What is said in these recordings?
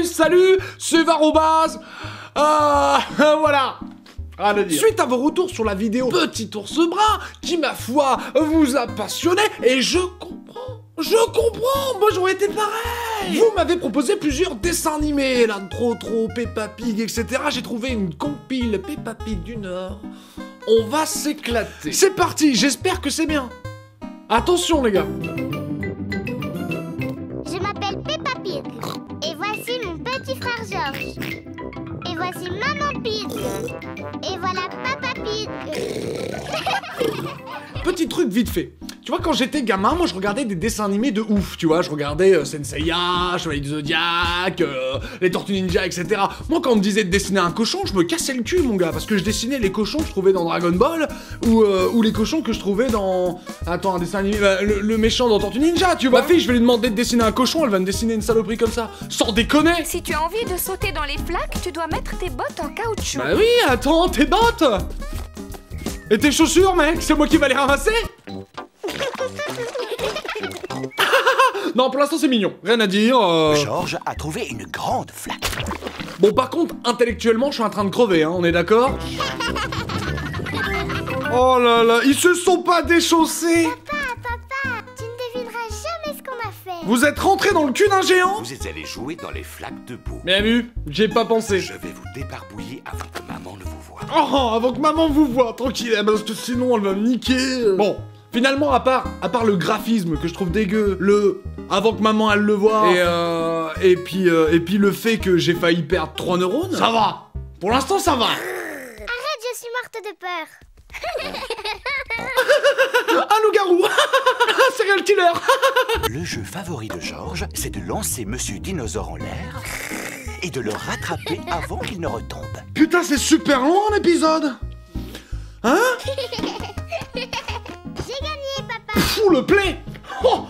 salut, c'est Varobaz. Voilà. Rien à dire. Suite à vos retours sur la vidéo Petit Ours Brun, qui ma foi vous a passionné, et je comprends, moi j'aurais été pareil. Vous m'avez proposé plusieurs dessins animés, là, trop, Peppa Pig, etc. J'ai trouvé une compile Peppa Pig du Nord. On va s'éclater. C'est parti, j'espère que c'est bien. Attention les gars. Je m'appelle Peppa Pig, et voici mon petit frère Georges. Et voici Maman Pig. Et voilà Papa Pig. Petit truc vite fait. Tu vois, quand j'étais gamin, moi je regardais des dessins animés de ouf, tu vois, je regardais Senseiya, Chevalier du Zodiac, les Tortues Ninja, etc. Moi quand on me disait de dessiner un cochon, je me cassais le cul mon gars, parce que je dessinais les cochons que je trouvais dans Dragon Ball, ou les cochons que je trouvais dans... Attends, un dessin animé, le méchant dans Tortues Ninja, tu vois. Ma fille, je vais lui demander de dessiner un cochon, elle va me dessiner une saloperie comme ça, sans déconner. Si tu as envie de sauter dans les flaques, tu dois mettre tes bottes en caoutchouc. Bah oui, attends, tes bottes. Et tes chaussures, mec, c'est moi qui va les ramasser. Non, pour l'instant c'est mignon, rien à dire. Georges a trouvé une grande flaque. Bon, par contre, intellectuellement, je suis en train de crever, hein, on est d'accord? Oh là là, ils se sont pas déchaussés. Papa, tu ne devineras jamais ce qu'on a fait. Vous êtes rentré dans le cul d'un géant? Vous êtes allé jouer dans les flaques de boue. Bien vu, j'ai pas pensé. Je vais vous débarbouiller avant que maman ne vous voie. Oh, avant que maman vous voie, tranquille, parce que sinon elle va me niquer. Bon, finalement, à part le graphisme que je trouve dégueu, avant que maman elle le voie, et puis le fait que j'ai failli perdre 3 neurones, ça va. Pour l'instant, ça va. Arrête, je suis morte de peur. Un loup-garou. Un serial killer. Le jeu favori de Georges, c'est de lancer Monsieur Dinosaure en l'air et de le rattraper avant qu'il ne retombe. Putain, c'est super long en épisode. Hein? J'ai gagné, papa. Fou le play. Oh,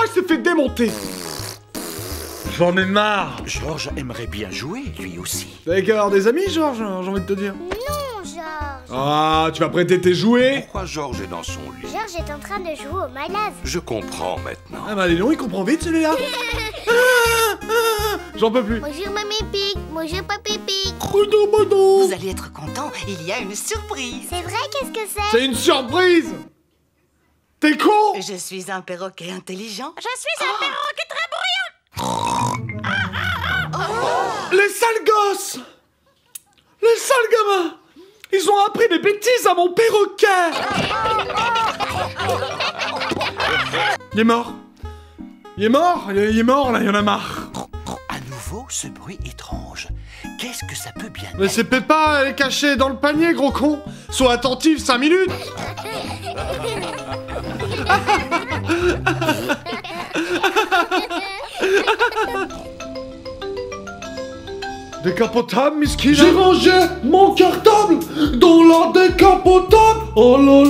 il s'est fait démonter. J'en ai marre. Georges aimerait bien jouer, lui aussi. T'avais qu'à avoir des amis, Georges, j'ai envie de te dire. Non, Georges. Ah, tu vas prêter tes jouets? Pourquoi Georges est dans son lit? Georges est en train de jouer au My Love. Je comprends maintenant. Ah bah dis donc, il comprend vite celui-là. J'en peux plus. Bonjour, Mamie Pig. Bonjour, Papy Pig. Vous allez être content, il y a une surprise. C'est vrai, qu'est-ce que c'est? C'est une surprise. T'es con? Je suis un perroquet intelligent. Je suis un perroquet très bruyant. Les sales gosses. Les sales gamins. Ils ont appris des bêtises à mon perroquet. Il est mort. Il est mort, là, il y en a marre. À nouveau, ce bruit étrange. Qu'est-ce que ça peut bien Mais être? c'est Peppa, elle est cachée dans le panier, gros con. Sois attentif 5 minutes. Décapotable, miskin. J'ai rangé mon cartable dans la décapotable. Oh là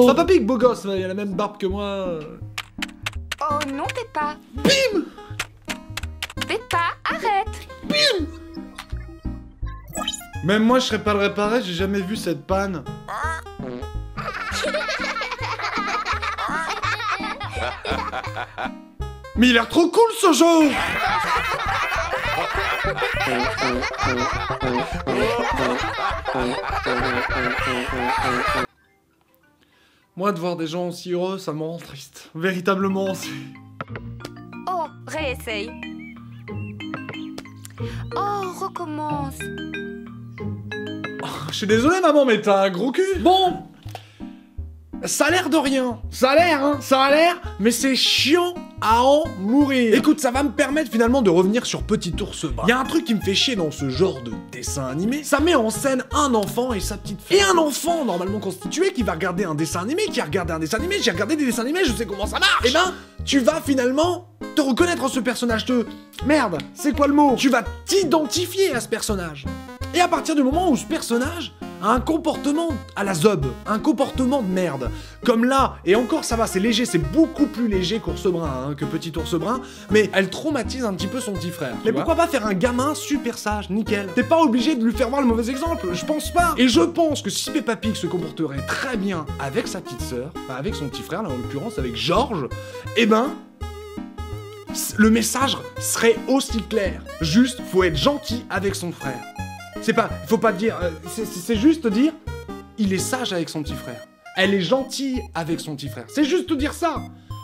là. Papa Pig, beau gosse, il a la même barbe que moi. Oh non, Peppa. Bim. Peppa, arrête. Bim. Même moi, je serais pas le réparer, j'ai jamais vu cette panne. Mais il a l'air trop cool ce jeu. Moi, de voir des gens aussi heureux, ça me rend triste. Véritablement, c'est... Oh, réessaye. Oh, recommence. Je suis désolé, maman, mais t'as un gros cul. Bon, ça a l'air de rien. Ça a l'air, mais c'est chiant à en mourir. Écoute, ça va me permettre finalement de revenir sur Petit Ours Brun. Il y a un truc qui me fait chier dans ce genre de dessin animé. Ça met en scène un enfant et sa petite fille. Et un enfant normalement constitué qui va regarder un dessin animé, qui a regardé un dessin animé, j'ai regardé des dessins animés, je sais comment ça marche. Et ben, tu vas finalement te reconnaître en ce personnage. Merde, c'est quoi le mot? Tu vas t'identifier à ce personnage. Et à partir du moment où ce personnage a un comportement à la zob, un comportement de merde, comme là, et encore ça va, c'est léger, c'est beaucoup plus léger qu'Ours Brun, hein, que Petit Ours Brun, mais elle traumatise un petit peu son petit frère. Mais pourquoi pas faire un gamin super sage, nickel? T'es pas obligé de lui faire voir le mauvais exemple, je pense pas. Et je pense que si Peppa Pig se comporterait très bien avec sa petite sœur, avec son petit frère, là en l'occurrence avec Georges, eh ben... le message serait aussi clair. Juste, faut être gentil avec son frère. C'est pas, faut pas dire, c'est juste dire, il est sage avec son petit frère. Elle est gentille avec son petit frère. C'est juste dire ça.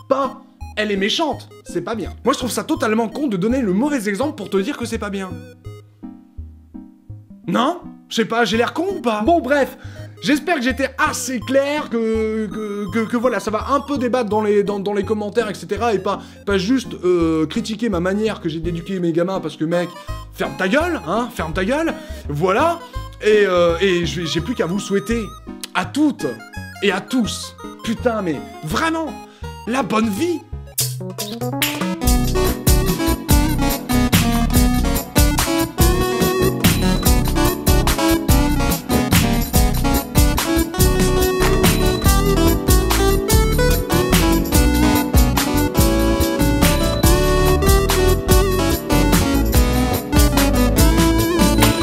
Pas, elle est méchante. C'est pas bien. Moi, je trouve ça totalement con de donner le mauvais exemple pour te dire que c'est pas bien. Non? Je sais pas, j'ai l'air con ou pas? Bon, bref. J'espère que j'étais assez clair, que voilà, ça va un peu débattre dans les commentaires, etc. Et pas juste critiquer ma manière que j'ai d'éduquer mes gamins, parce que mec, ferme ta gueule, hein, ferme ta gueule, voilà. Et j'ai plus qu'à vous souhaiter, à toutes et à tous, putain, mais vraiment, la bonne vie.